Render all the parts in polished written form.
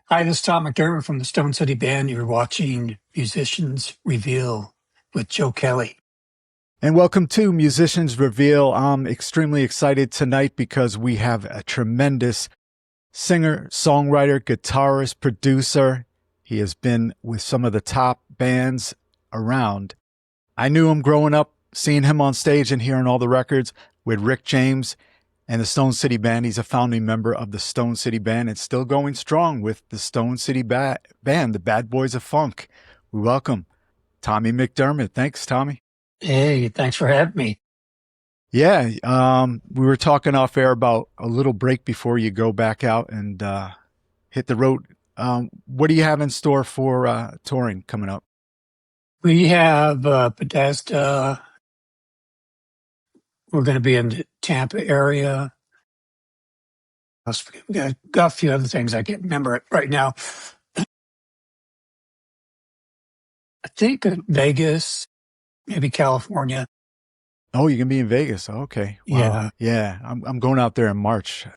Hi, this is Tom McDermott from the Stone City Band. You're watching Musicians Reveal with Joe Kelley. And welcome to Musicians Reveal. I'm extremely excited tonight because we have a tremendous singer, songwriter, guitarist, producer. He has been with some of the top bands around. I knew him growing up, seeing him on stage and hearing all the records with Rick James and the Stone City Band. He's a founding member of the Stone City Band and still going strong with the Stone City Band, the Bad Boys of Funk. We welcome Tommy McDermott. Thanks, Tommy. Hey, thanks for having me. Yeah, we were talking off air about a little break before you go back out and hit the road. What do you have in store for touring coming up? We have Bethesda. We're going to be in the Tampa area. We got a few other things I can't remember it right now. I think Vegas, maybe California. Oh, you're gonna be in Vegas. Okay. Wow. Yeah. I'm going out there in March.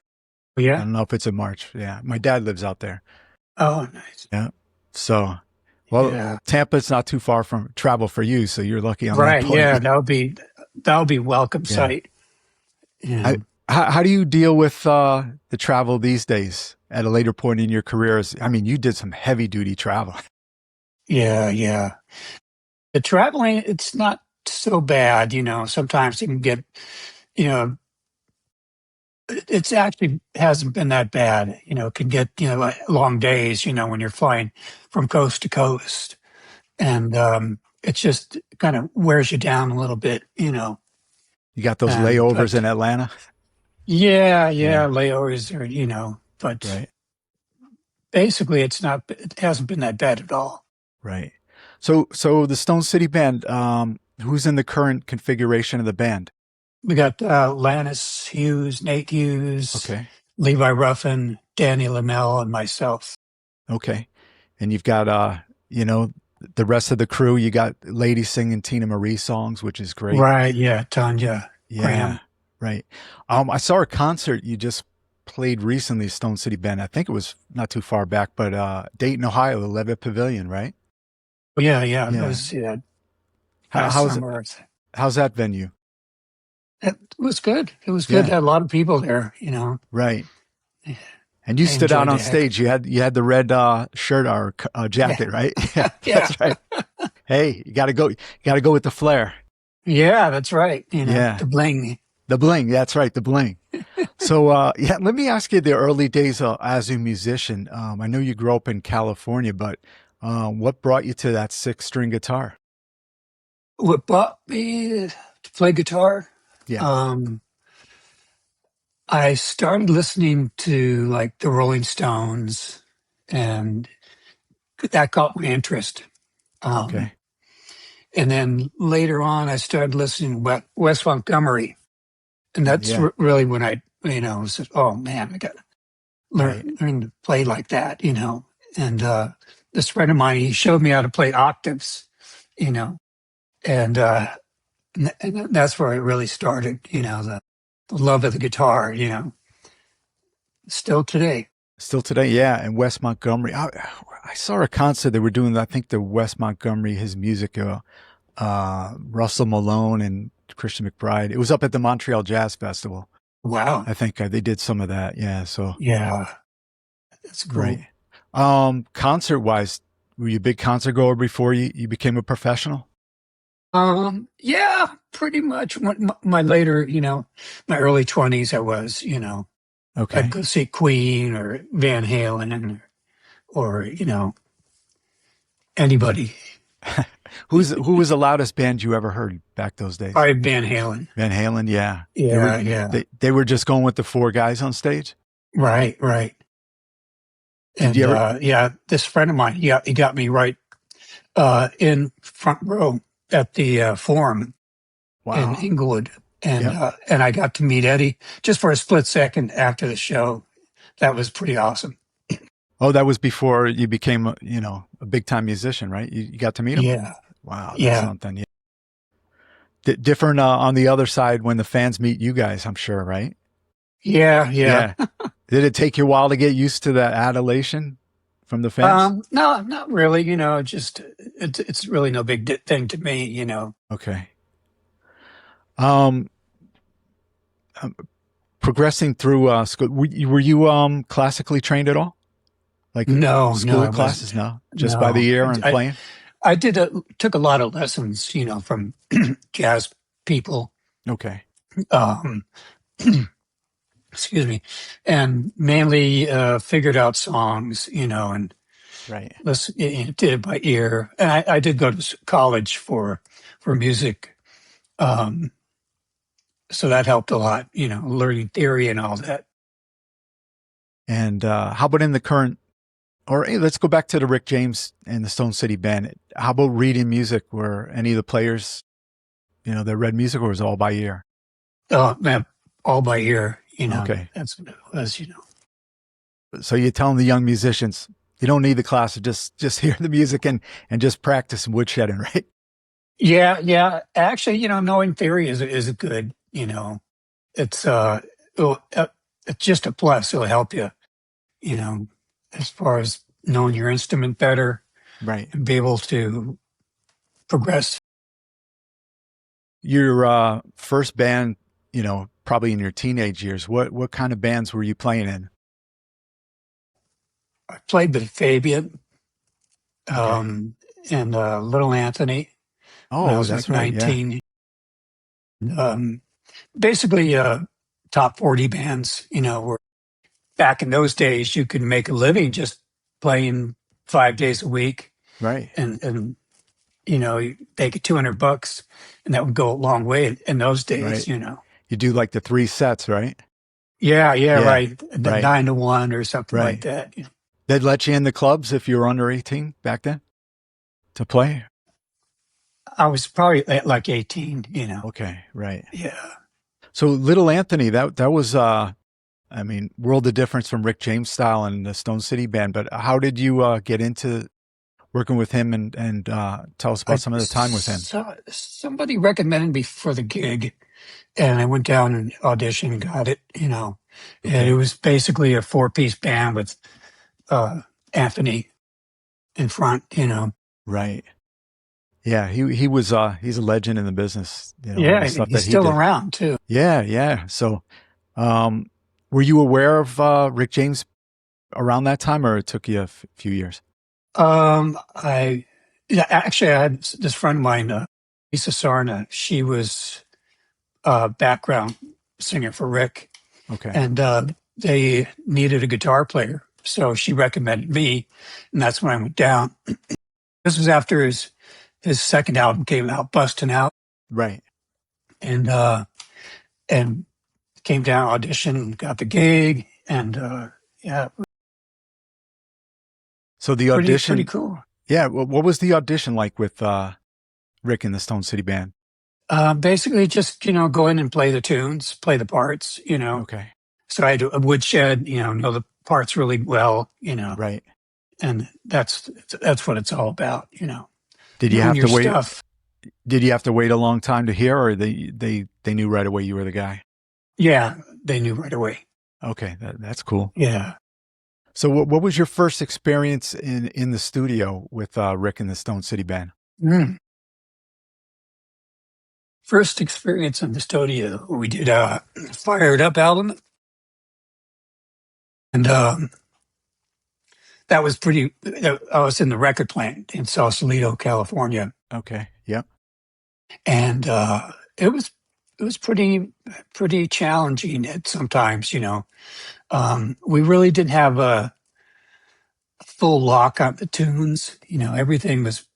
I Yeah. don't know if it's in March. Yeah. My dad lives out there. Oh, nice. Yeah. So, well, Tampa's not too far from travel for you, so you're lucky on that point. Yeah, that'll be welcome sight. Yeah. How do you deal with the travel these days at a later point in your career? I mean, you did some heavy duty travel. Yeah. The traveling, it's not so bad, sometimes you can get, it's actually hasn't been that bad, it can get, like long days, when you're flying from coast to coast. And it just kind of wears you down a little bit, You got those layovers in Atlanta? Yeah, layovers are, but right. Basically it hasn't been that bad at all. Right. So the Stone City Band, who's in the current configuration of the band? We got Lannis Hughes, Nate Hughes, okay, Levi Ruffin, Danny Linnell, and myself. Okay. And you've got, the rest of the crew. You got ladies singing Tina Marie songs, which is great. Right. Yeah. Tanya. Yeah. Graham. Right. I saw a concert you just played recently, Stone City Band. I think it was not too far back, but Dayton, Ohio, the Levitt Pavilion, right? Yeah. It was, how's that venue? It was good. It was good. Had a lot of people there, Right. And you stood out on stage. You had the red shirt or jacket, right? Yeah. That's right. Hey, you got to go. You got to go with the flair. Yeah, that's right. The bling. The bling. That's right. The bling. So, let me ask you the early days as a musician. I know you grew up in California, but what brought you to that 6-string guitar? What brought me to play guitar? Yeah. I started listening to like the Rolling Stones, and that caught my interest. Okay. And then later on, I started listening to Wes Montgomery, and that's really when I, said, "Oh man, I got to learn to play like that," And this friend of mine, he showed me how to play octaves, and that's where it really started. The love of the guitar. Still today. Yeah. And Wes Montgomery. I saw a concert they were doing. I think the Wes Montgomery, his music, Russell Malone and Christian McBride. It was up at the Montreal Jazz Festival. Wow. I think they did some of that. Yeah. So that's cool. Right. Concert wise, were you a big concert goer before you became a professional? Yeah, pretty much. My later, my early 20s, I was, Okay. I'd go see Queen or Van Halen or anybody. Who was the loudest band you ever heard back those days? Van Halen. Van Halen, yeah. Yeah. They were just going with the 4 guys on stage? Right. And this friend of mine, he got me right in front row at the Forum in Inglewood. And I got to meet Eddie just for a split second after the show. That was pretty awesome. Oh, that was before you became, a big-time musician, right? You got to meet him? Yeah. Wow, that's something. Yeah. Different on the other side when the fans meet you guys, I'm sure, right? Yeah. Did it take you a while to get used to that adulation from the fans? No, not really. Just it's really no big thing to me. Okay. Um, um, Progressing through school, were you classically trained at all? Like No, school I wasn't. classes? No, just by the No, ear and playing. I took a lot of lessons, from jazz people. Okay. Um, excuse me, and mainly figured out songs, and Right. listen, did it by ear. And I did go to college for music, um, so that helped a lot, learning theory and all that. And how about in the current, or hey, let's go back to the Rick James and the Stone City Band. How about reading music? Were any of the players, that read music, or was it all by ear? Man, all by ear, Okay. that's what it was. So you're telling the young musicians, you don't need the class to just hear the music and just practice woodshedding, right? Yeah. Actually, knowing theory is good. It's it'll, it's just a plus. It'll help you, you know, as far as knowing your instrument better Right. and be able to progress. Your first band, probably in your teenage years, what kind of bands were you playing in? I played with Fabian Okay. and Little Anthony when I Oh, was that's like right. Yeah. 19. Um, Basically, top 40 bands. Were back in those days you could make a living just playing 5 days a week, Right. and you take it $200, and that would go a long way in those days. Right. You do like the 3 sets, right? Yeah, Yeah. right. The Right. 9 to 1 or something like Right. that. They'd let you in the clubs if you were under 18 back then to play? I was probably at like 18. Okay. Right. Yeah. So Little Anthony, that was I mean, world of difference from Rick James style and the Stone City Band. But how did you get into working with him and tell us about I some of the time with him? saw somebody recommended me for the gig, and I went down and auditioned and got it. And it Okay. was basically a four-piece band with uh, Anthony in front. Right. Yeah, he was he's a legend in the business, all Yeah, the and stuff he's that he still did. around too. Yeah, yeah. So um were you aware of Rick James around that time, or it took you a few years? I Yeah, actually, I had this friend of mine, Lisa Sarna. She was background singer for Rick, Okay. and they needed a guitar player, so she recommended me, and that's when I went down. This was after his second album came out, Bustin' Out, Right. and came down, auditioned, got the gig, and yeah, So the pretty audition, cool. yeah, what was the audition like with Rick and the Stone City Band? Basically, just go in and play the tunes, play the parts. Okay. So I had a woodshed, know the parts really well, Right. and that's what it's all about, Did you knowing have your to wait stuff. did you have to wait a long time to hear, or they knew right away you were the guy? Yeah, they knew right away. Okay, that's cool. Yeah. So what was your first experience in the studio with Rick and the Stone City Band? Mm. First experience in the studio, we did a Fired Up album, and that was pretty. I was in the record plant in Sausalito, California, Okay. Yep. and it was pretty challenging at sometimes. We really didn't have a full lock on the tunes. Everything was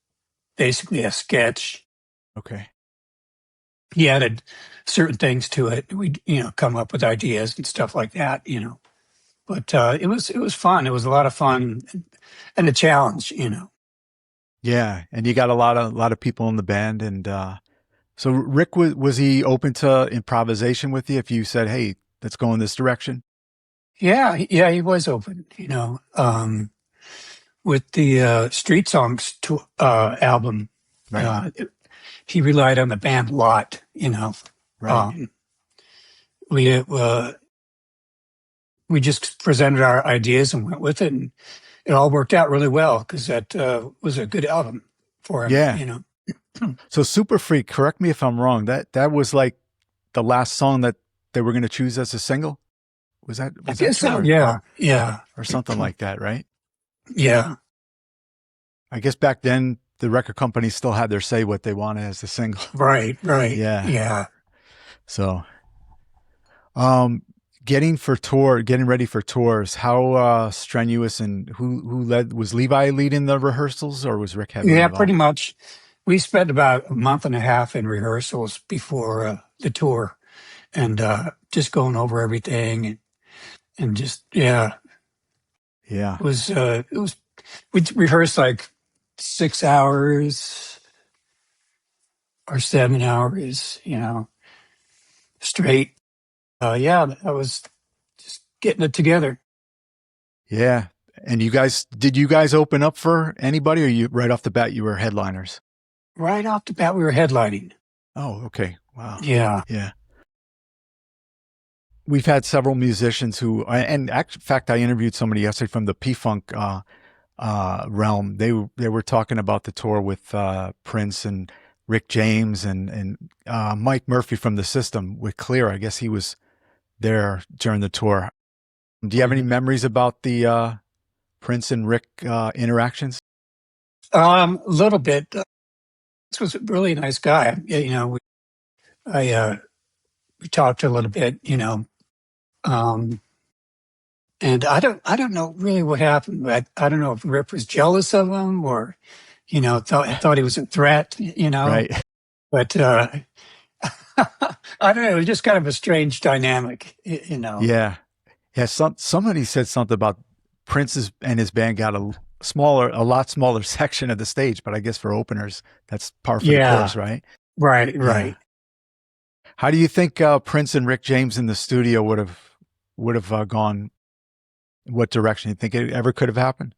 basically a sketch. Okay. He added certain things to it. We, come up with ideas and stuff like that. But it was fun. It was a lot of fun and a challenge. Yeah, and you got a lot of people in the band, and so Rick was he open to improvisation with you if you said, "Hey, let's go in this direction"? Yeah, he was open. With the Street Songs album, Right. uh, he relied on the band a lot. Right. Um, we uh, we just presented our ideas and went with it, and it all worked out really well because that was a good album for him, Yeah. you know. So Super Freak, correct me if I'm wrong. That was like the last song that they were going to choose as a single. Was I that guess true so. Yeah. Yeah. or something like that, right? Yeah. I guess back then the record companies still had their say what they wanted as a single. Right. Right. Yeah. Yeah. So, um, getting ready for tours, how strenuous and who led, was Levi leading the rehearsals or was Rick heavily Yeah. Pretty involved? much. We spent about a month and a half in rehearsals before the tour, and just going over everything, and just Yeah. it was we rehearsed like 6 hours or 7 hours, you know, straight. Yeah, that was just getting it together. Yeah. And did you guys open up for anybody or you right off the bat you were headliners? Right off the bat, we were headlining. Oh, okay. Wow. Yeah. Yeah. We've had several musicians who, and in fact, I interviewed somebody yesterday from the P-Funk realm. They were talking about the tour with Prince and Rick James and Mike Murphy from the System with Clear. I guess he was there during the tour. Do you have any memories about the Prince and Rick interactions? A little bit. This was a really nice guy. You know, we talked a little bit, you know, um, and I don't know really what happened. I don't know if Rip was jealous of him or, you know, thought he was a threat, you know, Right. but, I don't know. It was just kind of a strange dynamic, you know. Yeah. Yeah. Somebody said something about Prince and his band got a lot smaller section of the stage, but I guess for openers, that's par for the course, right? Right. Yeah. Right. How do you think Prince and Rick James in the studio would have gone? What direction? You think it ever could have happened?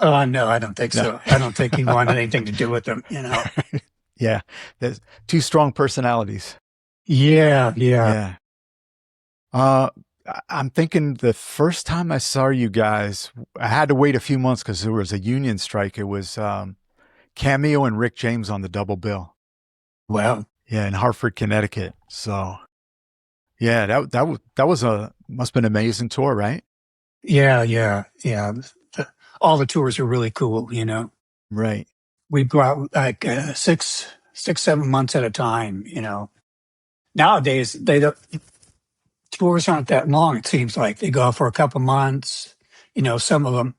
No, I don't think No. so. I don't think he wanted anything to do with them, you know. Yeah. There's two strong personalities. Yeah. Yeah. Yeah. Uh, I'm thinking the first time I saw you guys, I had to wait a few months because there was a union strike. It was Cameo and Rick James on the double bill. Well, Yeah, in Hartford, Connecticut. So, yeah, that was must have been an amazing tour, right? yeah. Yeah. Yeah. All the tours are really cool, you know. Right. We go out like 7 months at a time, you know. Nowadays, they don't, tours aren't that long. It seems like they go out for a couple months, you know, some of them,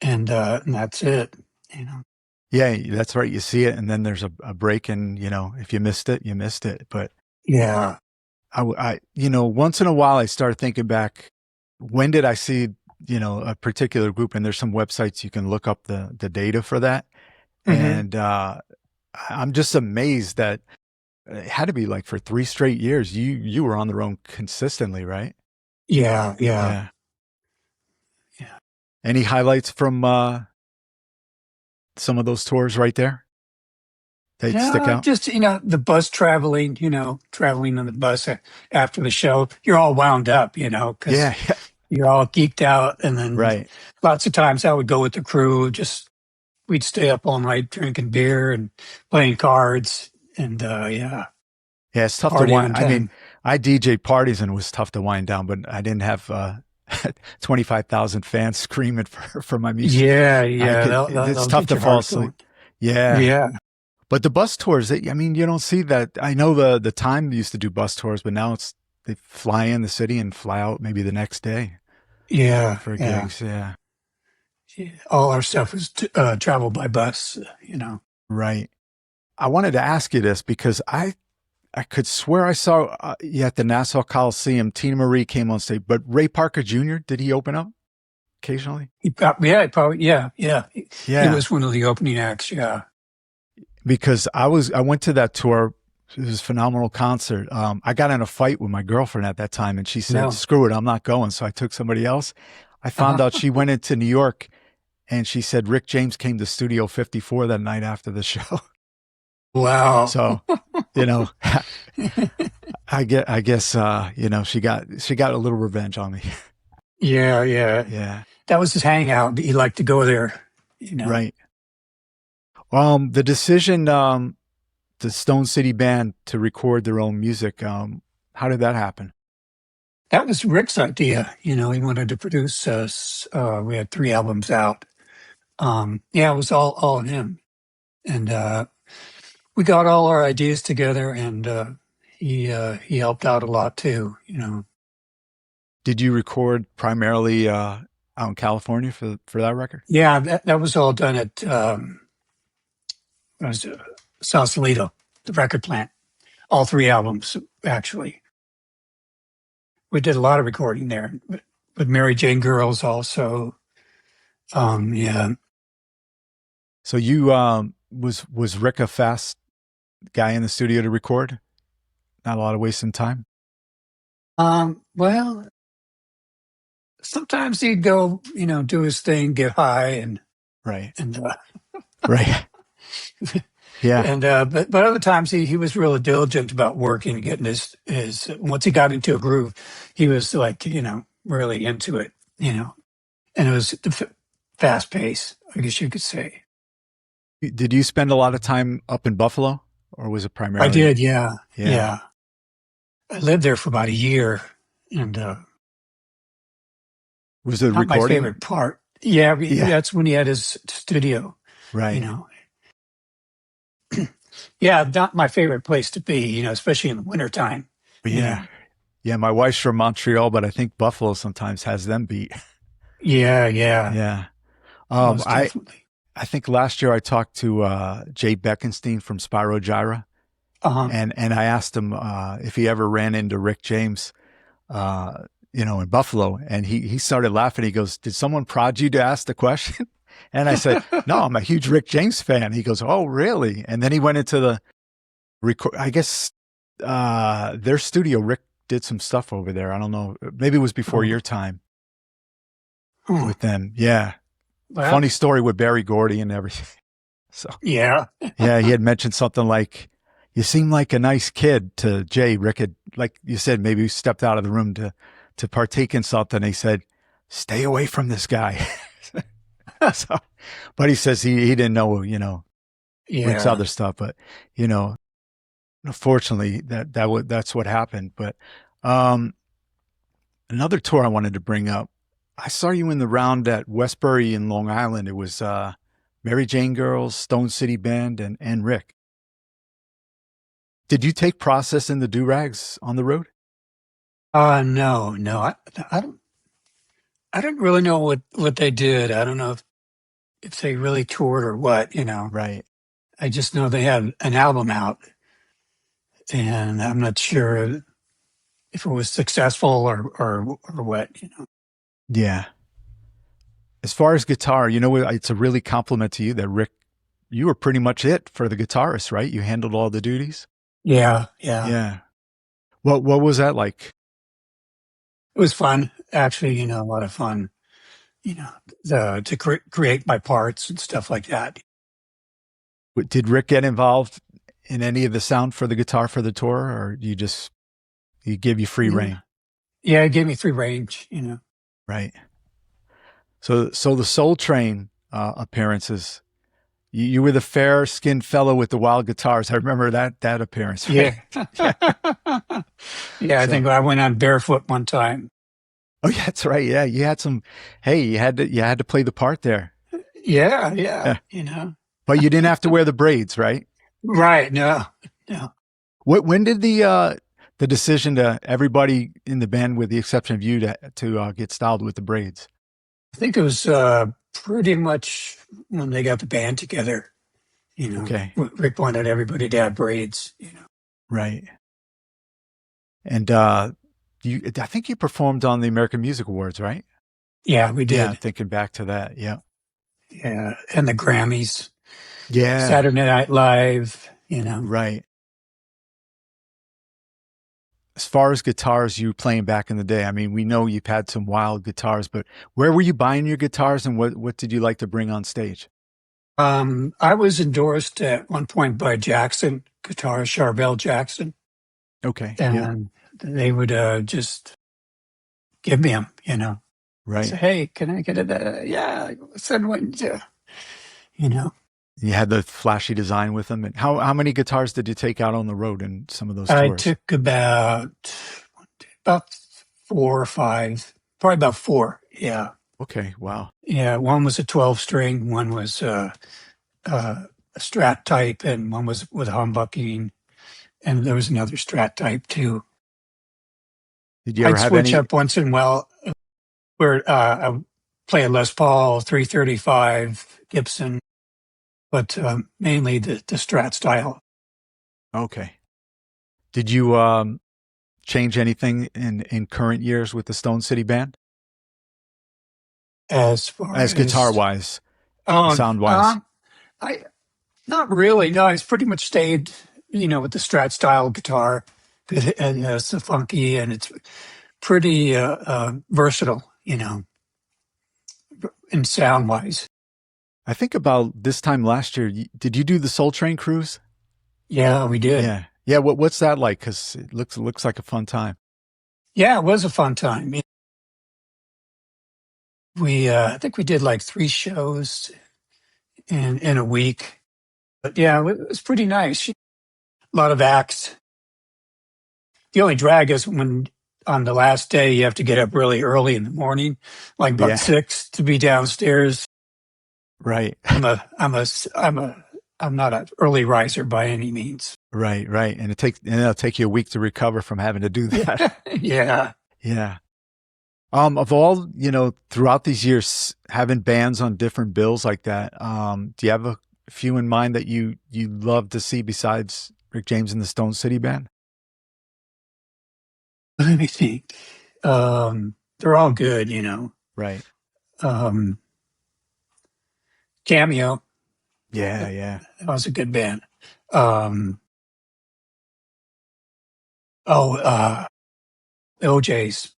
and that's it, you know. Yeah, that's right. You see it, and then there's a break, and if you missed it, you missed it. But Yeah. once in a while, I start thinking back. When did I see, a particular group? And there's some websites you can look up the data for that. Mm-hmm. And I'm just amazed that it had to be like for 3 straight years. You were on the road consistently, right? Yeah. Yeah. Yeah. Yeah. Any highlights from some of those tours right there that stick out? Just, you know, the bus traveling, you know, traveling on the bus after the show, you're all wound up, you know, because Yeah. you're all geeked out. And then Right. lots of times I would go with the crew, we'd stay up all night drinking beer and playing cards. And Yeah, it's tough to Party wind. on I mean, 10. I DJ parties and it was tough to wind down, but I didn't have 25,000 fans screaming for my music. Yeah. It's They'll tough get to your fall heart asleep. going. Yeah. Yeah. But the bus tours, you don't see that. I know the time they used to do bus tours, but now they fly in the city and fly out maybe the next day Yeah. for Yeah. gigs. Yeah. All our stuff is traveled by bus, you know. Right. I wanted to ask you this because I could swear I saw you at the Nassau Coliseum. Tina Marie came on stage, but Ray Parker Jr., did he open up occasionally? Yeah. He Yeah. was one of the opening acts. Yeah. Because I went to that tour. It was a phenomenal concert. I got in a fight with my girlfriend at that time and she said, No. screw it, I'm not going. So I took somebody else. I found out she went into New York and she said Rick James came to Studio 54 that night after the show. Wow. So, I guess, she got a little revenge on me. Yeah. Yeah. that was his hangout. He liked to go there, you know. Right. The decision, the Stone City Band to record their own music, how did that happen? That was Rick's idea. You know, he wanted to produce us. We had 3 albums out. Yeah, it was all him. And we got all our ideas together, and he helped out a lot too. You know. Did you record primarily out in California for that record? Yeah, that was all done at what was it? Sausalito, the record plant. All 3 albums, actually. We did a lot of recording there, with Mary Jane Girls also. Yeah. So you was Rick a fast guy in the studio to record? Not a lot of wasting time. Well, sometimes he'd go, you know, do his thing, get high, and Right. and Right. Yeah. and but other times he was really diligent about working, getting his. Once he got into a groove, he was like, you know, really into it, you know, and it was fast pace, I guess you could say. Did you spend a lot of time up in Buffalo, or was it I primarily? did, yeah, Yeah. yeah. I lived there for about a year, and Was the not my recording? favorite part. Yeah, Yeah. that's when he had his studio, you Right. know. Yeah, not my favorite place to be, you know, especially in the wintertime, you Yeah. know. Yeah. My wife's from Montreal, but I think Buffalo sometimes has them beat. Yeah, yeah, Yeah. most I definitely. I think last year I talked to Jay Beckenstein from Spyro Gyra, Uh-huh. and I asked him if he ever ran into Rick James, uh, in Buffalo, and he started laughing. He goes, "Did someone prod you to ask the question?" And I said, "No, I'm a huge Rick James fan." He goes, "Oh, really?" And then he went into the record. I guess their studio. Rick did some stuff over there. I don't know. Maybe it was before Oh, your time huh. with them. Yeah. Well, Funny story with Barry Gordy and everything. So yeah. yeah, he had mentioned something like, "You seem like a nice kid" to Jay. Rick had, like you said, maybe stepped out of the room to partake in something. He said, "Stay away from this guy." So, but he says he didn't know, Rick's Yeah. other stuff, but you know, unfortunately that's what happened. But um, another tour I wanted to bring up. I saw you in the round at Westbury in Long Island. It was Mary Jane Girls, Stone City Band, and Rick. Did you take Process in the Do-Rags on the road? No, no. I don't really know what they did. I don't know if they really toured or what, you know. Right. I just know they had an album out, and I'm not sure if it was successful or what, you know. Yeah. As far as guitar, it's a really compliment to you that Rick, you were pretty much it for the guitarist, right? You handled all the duties. Yeah, yeah. Yeah. What was that like? It was fun, actually, you know, a lot of fun, you know, to create my parts and stuff like that. Did Rick get involved in any of the sound for the guitar for the tour, or he gave you free Yeah, reign? yeah, it gave me free range, you know. Right. So the Soul Train appearances, you were the fair skinned fellow with the wild guitars. I remember that appearance, right? Yeah. Yeah. Yeah, I So, think I went on barefoot one time. oh yeah, that's right. Yeah, you had some. Hey, you had to play the part there. Yeah, yeah, Yeah, you know. but you didn't have to wear the braids, right? Right, no, no. When did the decision to everybody in the band, with the exception of you, to get styled with the braids? I think it was pretty much when they got the band together, you know. Okay, Rick wanted everybody to have braids, you know. right. And I think you performed on the American Music Awards, right? Yeah, we Yeah, I'm did. thinking back to that. Yeah, Yeah, and the Grammys, yeah, Saturday Night Live, you know. right. As far as guitars you were playing back in the day, I mean, we know you've had some wild guitars, but where were you buying your guitars, and what did you like to bring on stage? I was endorsed at one point by Jackson, guitarist Charvel Jackson, Okay, yeah, and they would just give me them, you know. Right. Say, hey, can I get it? Yeah, send one. You know, You had the flashy design with them. And how many guitars did you take out on the road in some of those I tours? took about 4 or 5, probably about four. Yeah, Okay. Wow. yeah. One was a 12 string, one was a Strat type, and one was with humbucking, and there was another Strat type too. Did you ever I'd have switch any? up once in a while where I would play a Les Paul 335 Gibson, but mainly the Strat style. Okay. Did you change anything in current years with the Stone City Band As far as guitar as wise, um, sound wise? um, I not really. No, it's pretty much stayed, with the Strat style guitar. And it's so funky and it's pretty versatile, in sound wise. I think about this time last year. Did you do the Soul Train cruise? Yeah, we did. Yeah. Yeah. What's that like? Because it looks like a fun time. Yeah, it was a fun time. I think we did like 3 shows in a week. But yeah, it was pretty nice. A lot of acts. The only drag is when on the last day you have to get up really early in the morning, like about Yeah. 6 to be downstairs. Right. I'm not an early riser by any means. Right. Right. And it'll take you a week to recover from having to do that. Yeah. Yeah. Of all, throughout these years, having bands on different bills like that, do you have a few in mind that you love to see besides Rick James and the Stone City Band? Let me think. They're all good, Right. Um, Cameo, Yeah, that yeah. was a good band. Um, oh, OJ's.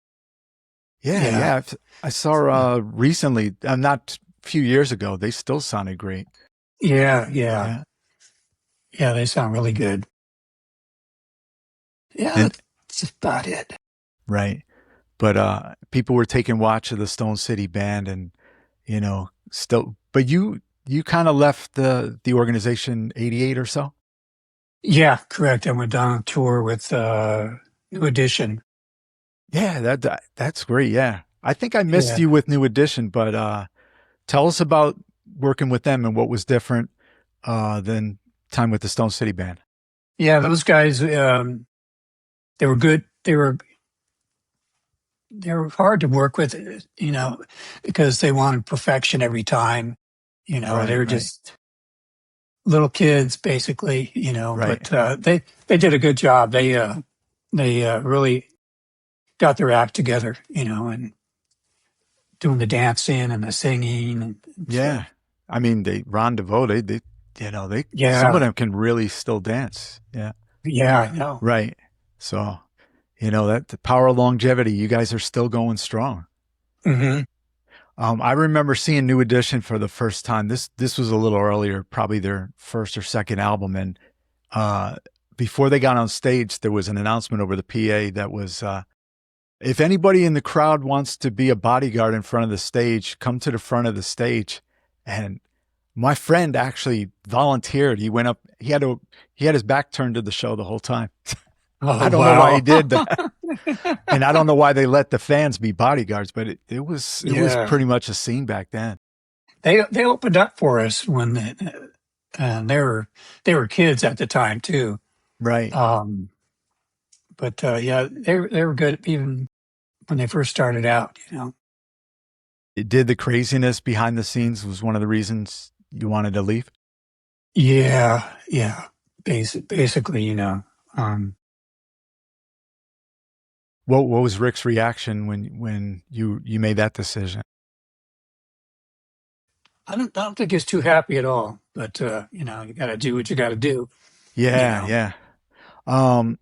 Yeah, Yeah. yeah. I saw recently, not a few years ago, they still sounded great. Yeah. Yeah. Yeah. Yeah. They sound really good. Yeah. And That's about it. right. But people were taking watch of the Stone City Band and, still but you kind of left the organization 88 or so? Yeah. Correct. I went down on tour with, New Edition. Yeah, that's great. Yeah. I think I missed Yeah. you with New Edition, but tell us about working with them and what was different than time with the Stone City Band. Yeah. Those guys, they were good. They were hard to work with, because they wanted perfection every time. They Right, were right, just little kids, basically. right. But they did a good job. They really got their act together, and doing the dancing and the singing and Yeah. stuff. I mean, Ron DeVoe, some of Yeah, them can really still dance. Yeah. yeah, I know. Right. So, that the power of longevity, you guys are still going strong. Hmm. I remember seeing New Edition for the first time. This was a little earlier, probably their first or second album. And uh, before they got on stage, there was an announcement over the PA that was, if anybody in the crowd wants to be a bodyguard in front of the stage, come to the front of the stage. And my friend actually volunteered. He went up. He had his back turned to the show the whole time. I Oh don't know why he wow. did that. And I don't know why they let the fans be bodyguards, but it was Yeah, pretty much a scene back then. they opened up for us when they were kids at the time too. Right. Um, but yeah, they were good even when they first started out. It did the craziness behind the scenes was one of the reasons you wanted to leave. Yeah, yeah. Basically, um, What was Rick's reaction when you made that decision? I don't think he's too happy at all. But you got to do what you got to do. You Yeah, know, yeah. Um,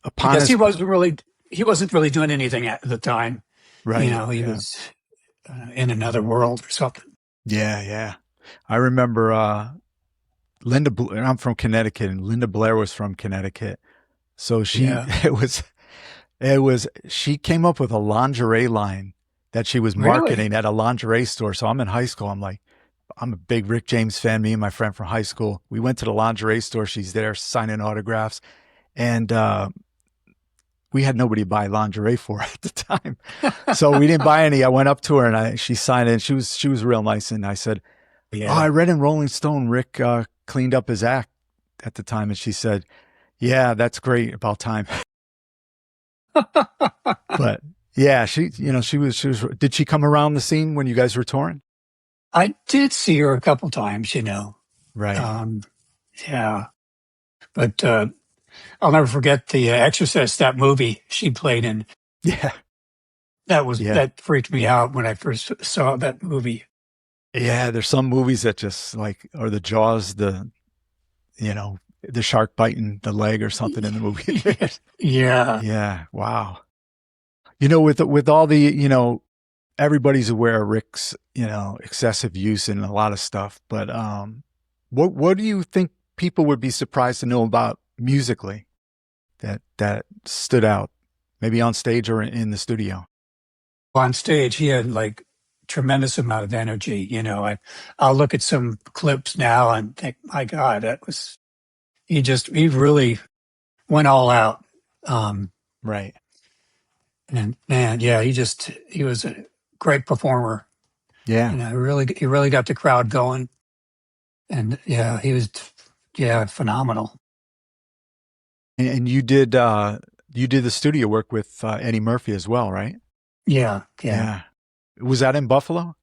upon because his he wasn't really doing anything at the time. right, He yeah, was in another world or something. yeah, yeah. I remember Linda. I'm from Connecticut, and Linda Blair was from Connecticut. So she Yeah. it was she came up with a lingerie line that she was Really? marketing at a lingerie store. So I'm in high school. I'm like, I'm a big Rick James fan. Me and my friend from high school, we went to the lingerie store. She's there signing autographs, and we had nobody to buy lingerie for at the time, so we didn't buy any. I went up to her and she signed it. She was real nice, and I said, "Oh, I Yeah. read in Rolling Stone Rick cleaned up his act at the time," and she said, "Yeah, that's great. About time." But yeah, she was. Did she come around the scene when you guys were touring? I did see her a couple times, you know. Right. Um, yeah, but I'll never forget the Exorcist, that movie she played in. Yeah. Yeah. That freaked me out when I first saw that movie. Yeah. There's some movies that just like, or the Jaws, the shark biting the leg or something in the movie. Yeah. Yeah. Wow. With all the, everybody's aware of Rick's, excessive use in a lot of stuff, but what do you think people would be surprised to know about musically that stood out, maybe on stage or in the studio? On stage, he had like tremendous amount of energy. I'll look at some clips now and think, my God, he really went all out. Um, Right. and man, yeah, he was a great performer. Yeah. He really got the crowd going. And yeah, he was, yeah, phenomenal. And you did the studio work with Eddie Murphy as well, right? Yeah. Yeah. Yeah. Was that in Buffalo?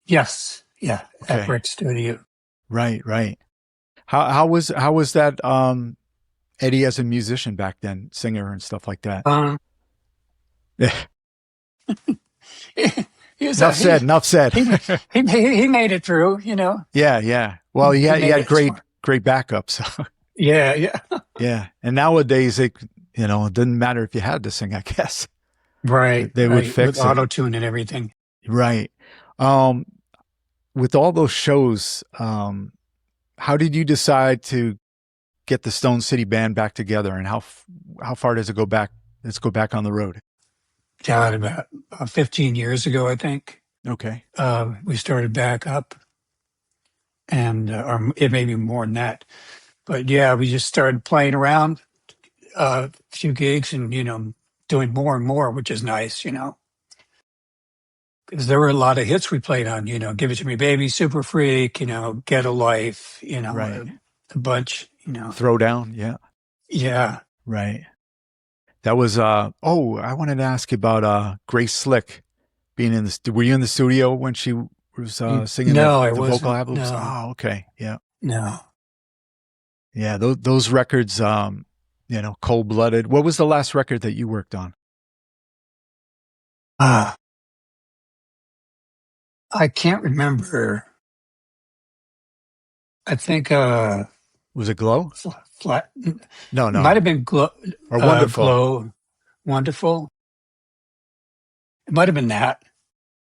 Yes. Yeah. At Okay. Rick's studio. Right, right. How was that Eddie as a musician back then, singer and stuff like that? Um, Yeah. he, he was Enough said, enough said. he made it through, you know. Yeah, yeah. Well, he He had he made had it as far. great backup. So Yeah, yeah. yeah. And nowadays it didn't matter if you had to sing, I guess. Right, They would right. With fix it. auto tune and everything. Right. Um, with all those shows, how did you decide to get the Stone City Band back together, and how far does it go back? Let's go back on the road. God, about 15 years ago, I think, Okay. we started back up, and or it may be more than that. But yeah, we just started playing around a few gigs, and doing more and more, which is nice, because there were a lot of hits we played on. "Give It to Me, Baby," "Super Freak," "Get a Life," Right. a bunch. Throwdown. Yeah. Yeah, Right. That was I wanted to ask you about Grace Slick being in the were you in the studio when she was singing No, I the vocal wasn't. albums? No, Oh, okay. Yeah. no. Yeah, those records Cold Blooded. What was the last record that you worked on? Ah, I can't remember. I think Was it Glow? flat No, might no. have been Or Wonderful. Glow, Wonderful. It might have been that,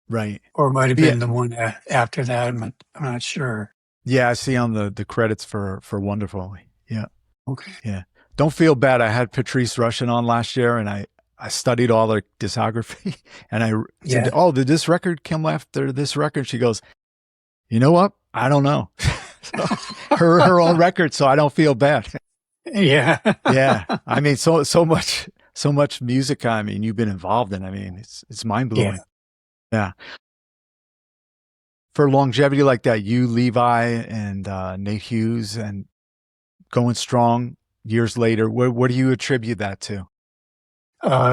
Right. or it might have Yeah. been the one after that. I'm not sure. Yeah, I see on the credits for Wonderful. Yeah. Okay. Yeah. Don't feel bad. I had Patrice Rushen on last year, and I studied all their discography, and I said, Yeah. "Oh, did this record come after this record?" She goes, "You know what? I don't know." So, her own record, so I don't feel bad. Yeah. Yeah. I mean, so much music. I mean, you've been involved in. I mean, it's mind Yeah. blowing. Yeah. For longevity like that, you, Levi, and Nate Hughes, and going strong years later. What do you attribute that to?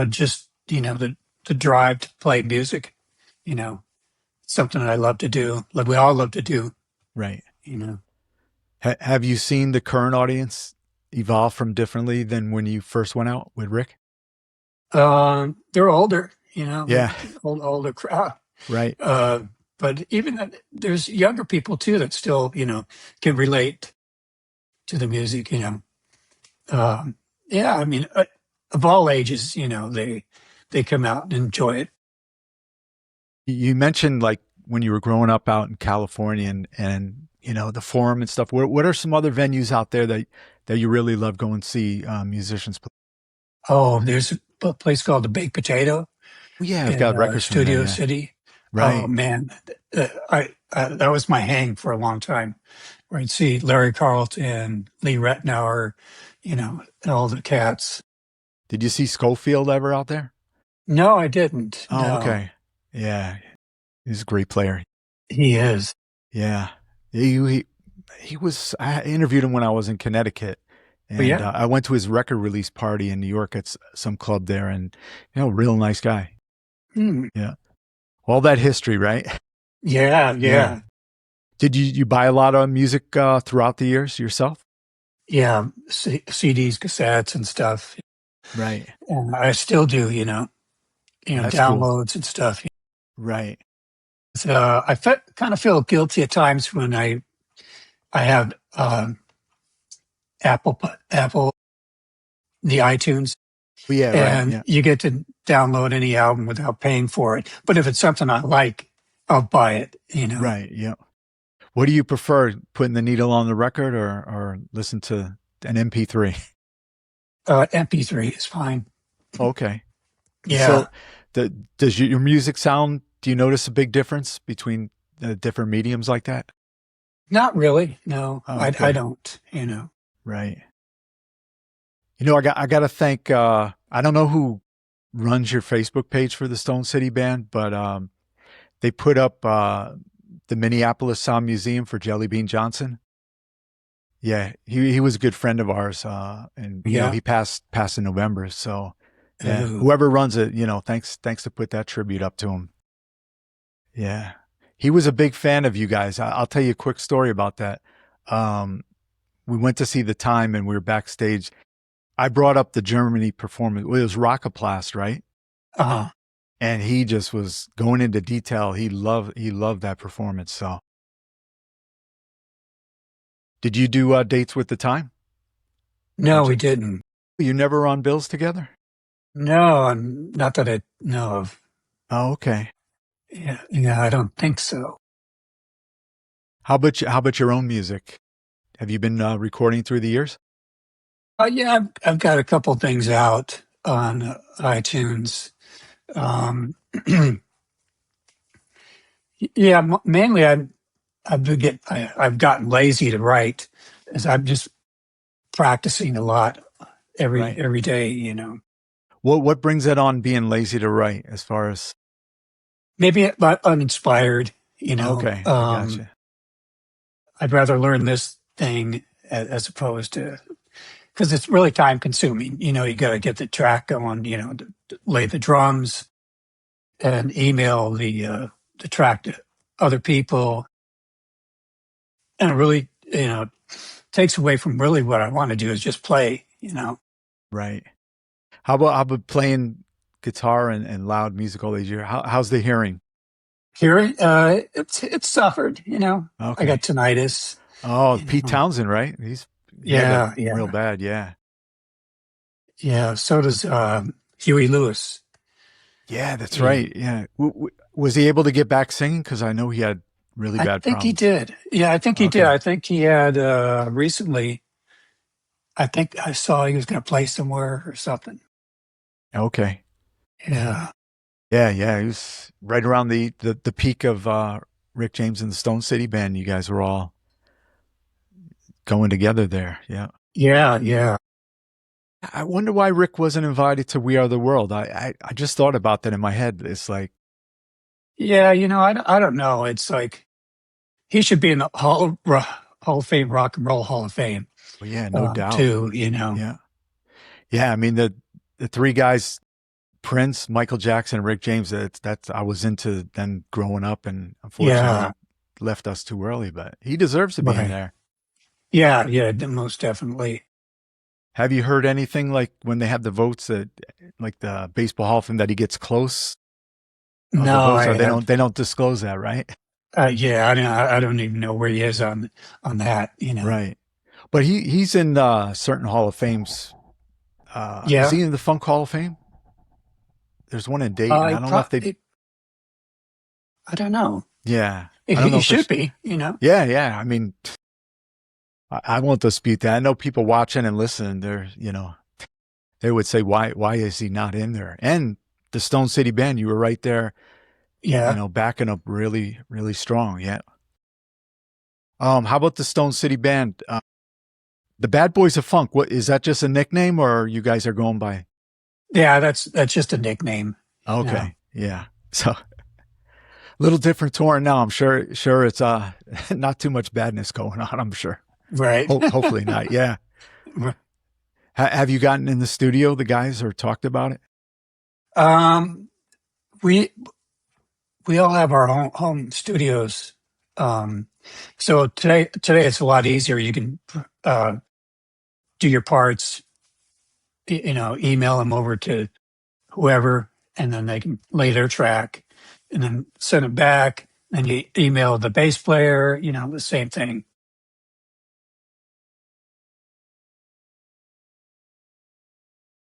Just the drive to play music. You know, Something that I love to do. Like we all love to do. Right. You know. Have you seen the current audience evolve from differently than when you first went out with Rick? They're older. Yeah. Older crowd. Right. But even there's younger people too that still, can relate to the music. Yeah, I mean, of all ages, they come out and enjoy it. You mentioned like when you were growing up out in California and the Forum and stuff. What are some other venues out there that you really love going to see musicians play? Oh, there's a place called the Baked Potato. Yeah, I've in got records from there. Studio Yeah. City. Oh Right. man, that was my hang for a long time. Where I'd see Larry Carlton, Lee Retenour, and all the cats. Did you see Schofield ever out there? No, I didn't. Oh, No, okay. Yeah. He's a great player. he is. Yeah. He was, I interviewed him when I was in Connecticut, But and yeah. I went to his record release party in New York at some club there, and, real nice guy. Hmm. Yeah. All that history, right? Yeah, Yeah. yeah, Did you buy a lot of music throughout the years yourself? yeah. CDs, cassettes, and stuff. Right. And I still do, That's cool. downloads and stuff. Right. So kind of feel guilty at times when I have Apple, the iTunes, Well, yeah, right. and Yeah. you get to download any album without paying for it. But if it's something I like, I'll buy it. Right. Yeah. What do you prefer, putting the needle on the record or listen to an MP3? MP3 is fine. Okay. Yeah. So, does your music sound? Do you notice a big difference between the different mediums like that? Not really. No, Oh, I okay. don't. Right. I got to thank. I don't know who runs your Facebook page for the Stone City Band, but they put up the Minneapolis Sound Museum for Jelly Bean Johnson. Yeah, he was a good friend of ours, and Yeah. he passed in November. So, yeah, Uh, whoever runs it, thanks to put that tribute up to him. Yeah, he was a big fan of you guys. I'll tell you a quick story about that. Um, we went to see The Time, and we were backstage. I brought up the Germany performance. Well, it was Rockoplast, right? uh, And he just was going into detail. He loved that performance. So, did you do dates with The Time? Or no, we didn't. you never on bills together? No, not that I know of. Oh, okay. Yeah, yeah, I don't think so. How about your own music? Have you been recording through the years? Yeah, I've got a couple things out on iTunes. Um, yeah, mainly I've gotten lazy to write, as I'm just practicing a lot every Right. every day. What brings it on being lazy to write as far as Maybe uninspired. okay, I got you. I'd rather learn this thing as opposed to because it's really time consuming. You got to get the track going. To lay the drums and email the track to other people, and it really takes away from really what I want to do is just play. Right. How about playing guitar and loud music all these years? How's the hearing? Hearing, it's suffered. I got Okay. tinnitus. Oh, You Pete know, Townsend, right? He had that yeah, real yeah, bad, yeah. yeah. So does Huey Lewis. Yeah, that's Yeah, right. Yeah. Was he able to get back singing? Because I know he had really I bad think he problems. did. Yeah, I think he did. Okay. I think he had recently. I think I saw he was going to play somewhere or something. Okay. Yeah, Yeah, yeah. He was right around the peak of Rick James and the Stone City Band. You guys were all going together there. Yeah. yeah, yeah, I wonder why Rick wasn't invited to We Are the World. I just thought about that in my head. It's like, yeah. I don't know. It's like he should be in the Hall of Fame, Rock and Roll Hall of Fame, well, yeah, no doubt. too. Yeah. Yeah. I mean, the three guys, Prince, Michael Jackson, and Rick James, that's I was into them growing up, and Yeah, unfortunately left us too early, but he deserves to be in right. there. Yeah, yeah, most definitely. Have you heard anything like when they have the votes that like the baseball Hall of Fame that he gets close of the No, votes, or I they have. don't disclose that, right? Yeah, I don't even know where he is on that. Right. But he's in certain Hall of Fames. Is Yeah, he in the Funk Hall of Fame? There's one in Dayton. I don't know if they. I don't know. Yeah, I don't know He if should there's. be. Yeah, yeah. I mean, I won't dispute that. I know people watching and listening. They would say, why is he not in there? And the Stone City Band, you were right there, Yeah. backing up really, really strong. Yeah. How about the Stone City Band? The Bad Boys of Funk. What is that? Just a nickname, or you guys are going by? Yeah, that's just a nickname. Okay, yeah. So a little different touring now. I'm sure it's not too much badness going on. I'm sure. Right. Hopefully not. Yeah. Have you gotten in the studio, the guys, or talked about it? Um, we all have our home studios. So today it's a lot easier. You can do your parts, email them over to whoever, and then they can lay their track, and then send it back. And you email the bass player, the same thing.